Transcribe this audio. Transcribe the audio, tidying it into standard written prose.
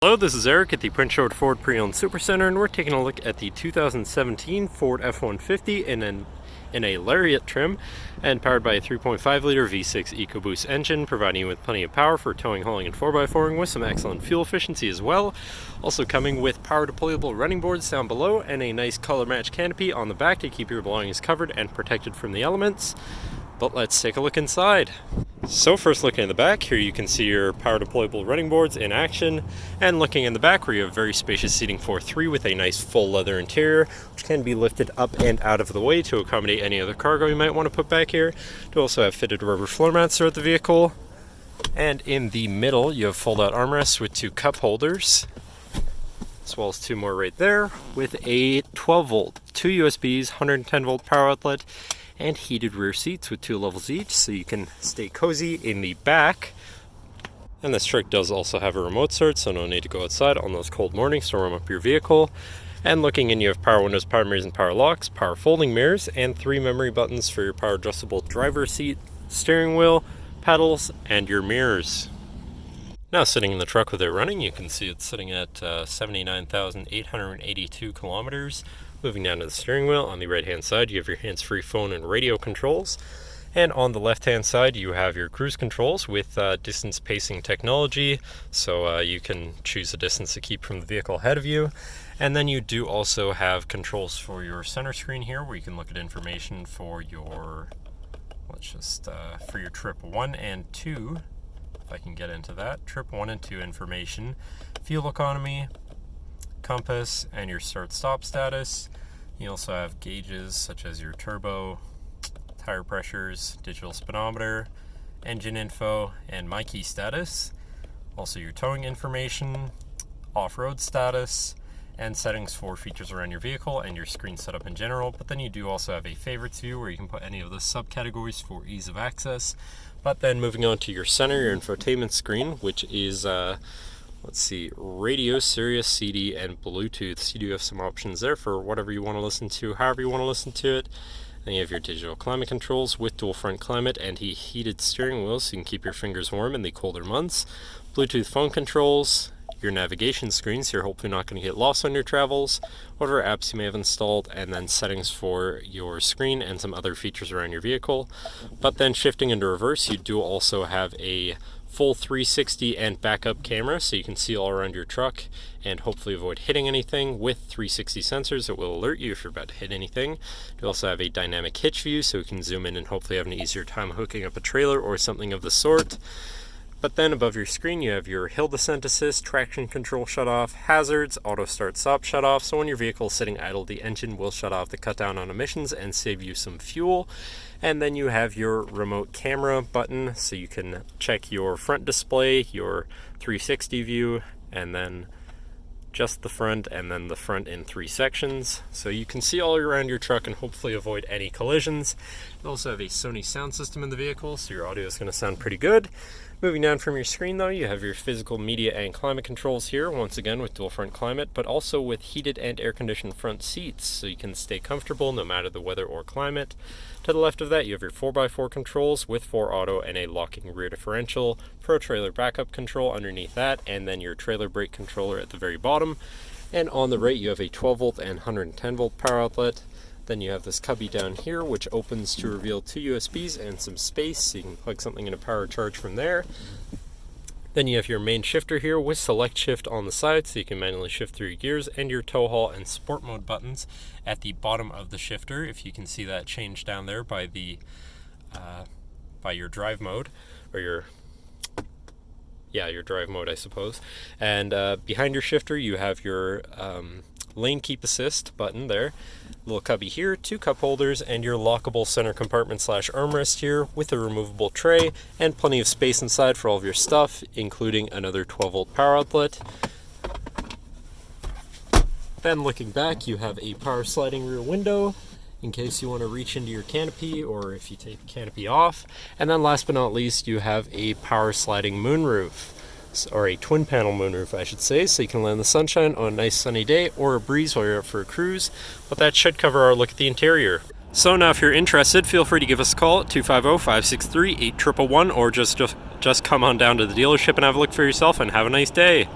Hello, this is Eric at the Prince George Ford Pre-Owned Supercenter, and we're taking a look at the 2017 Ford F-150 in a Lariat trim and powered by a 3.5-liter V6 EcoBoost engine, providing you with plenty of power for towing, hauling, and 4x4ing with some excellent fuel efficiency as well. Also coming with power deployable running boards down below and a nice color match canopy on the back to keep your belongings covered and protected from the elements. But let's take a look inside. So first looking in the back, here you can see your power deployable running boards in action, and looking in the back where you have very spacious seating for three with a nice full leather interior, which can be lifted up and out of the way to accommodate any other cargo you might want to put back here. You also have fitted rubber floor mats throughout the vehicle, and in the middle you have fold-out armrests with two cup holders, as well as two more right there, with a 12-volt, two USBs, 110-volt power outlet, and heated rear seats with 2 levels each, so you can stay cozy in the back. And this truck does also have a remote start, so no need to go outside on those cold mornings to warm up your vehicle. And looking in, you have power windows, power mirrors, and power locks, power folding mirrors, and 3 memory buttons for your power adjustable driver's seat, steering wheel, pedals, and your mirrors. Now sitting in the truck with it running, you can see it's sitting at 79,882 kilometers. Moving down to the steering wheel, on the right hand side you have your hands-free phone and radio controls, and on the left hand side you have your cruise controls with distance pacing technology, so you can choose the distance to keep from the vehicle ahead of you. And then you do also have controls for your center screen here, where you can look at information for your for your trip 1 and 2, if I can get into that, trip 1 and 2 information, fuel economy, compass, and your start-stop status. You also have gauges such as your turbo, tire pressures, digital speedometer, engine info, and my key status. Also your towing information, off-road status, and settings for features around your vehicle and your screen setup in general. But then you do also have a favorites view where you can put any of the subcategories for ease of access. But then moving on to your center, your infotainment screen, which is let's see, radio, Sirius, CD, and Bluetooth. So you do have some options there for whatever you want to listen to, however you want to listen to it. Then you have your digital climate controls with dual front climate and heated steering wheel, so you can keep your fingers warm in the colder months. Bluetooth phone controls, your navigation screen, so you're hopefully not going to get lost on your travels, whatever apps you may have installed, and then settings for your screen and some other features around your vehicle. But then shifting into reverse, you do also have a full 360 and backup camera, so you can see all around your truck and hopefully avoid hitting anything with 360 sensors that will alert you if you're about to hit anything. You also have a dynamic hitch view, so you can zoom in and hopefully have an easier time hooking up a trailer or something of the sort. But then above your screen you have your hill descent assist, traction control shut off, hazards, auto start stop shut off, so when your vehicle is sitting idle the engine will shut off to cut down on emissions and save you some fuel. And then you have your remote camera button, so you can check your front display, your 360 view, and then just the front, and then the front in 3 sections, so you can see all around your truck and hopefully avoid any collisions. You also have a Sony sound system in the vehicle, so your audio is going to sound pretty good. Moving down from your screen though, you have your physical media and climate controls here, once again with dual front climate, but also with heated and air-conditioned front seats, so you can stay comfortable no matter the weather or climate. To the left of that, you have your 4x4 controls with 4 auto and a locking rear differential, pro trailer backup control underneath that, and then your trailer brake controller at the very bottom. And on the right, you have a 12-volt and 110-volt power outlet. Then you have this cubby down here, which opens to reveal 2 USBs and some space, so you can plug something in a power charge from there. Then you have your main shifter here with select shift on the side, so you can manually shift through your gears, and your tow haul and sport mode buttons at the bottom of the shifter, if you can see that change down there by the by your drive mode, or your drive mode, I suppose. And behind your shifter you have your lane keep assist button there, little cubby here, 2 cup holders, and your lockable center compartment / armrest here with a removable tray and plenty of space inside for all of your stuff, including another 12-volt power outlet. Then looking back, you have a power sliding rear window in case you want to reach into your canopy or if you take the canopy off. And then last but not least, you have a power sliding moonroof, or a twin panel moonroof I should say, so you can land in the sunshine on a nice sunny day or a breeze while you're out for a cruise. But that should cover our look at the interior. So now if you're interested, feel free to give us a call at 250-563-8111 or just come on down to the dealership and have a look for yourself, and have a nice day.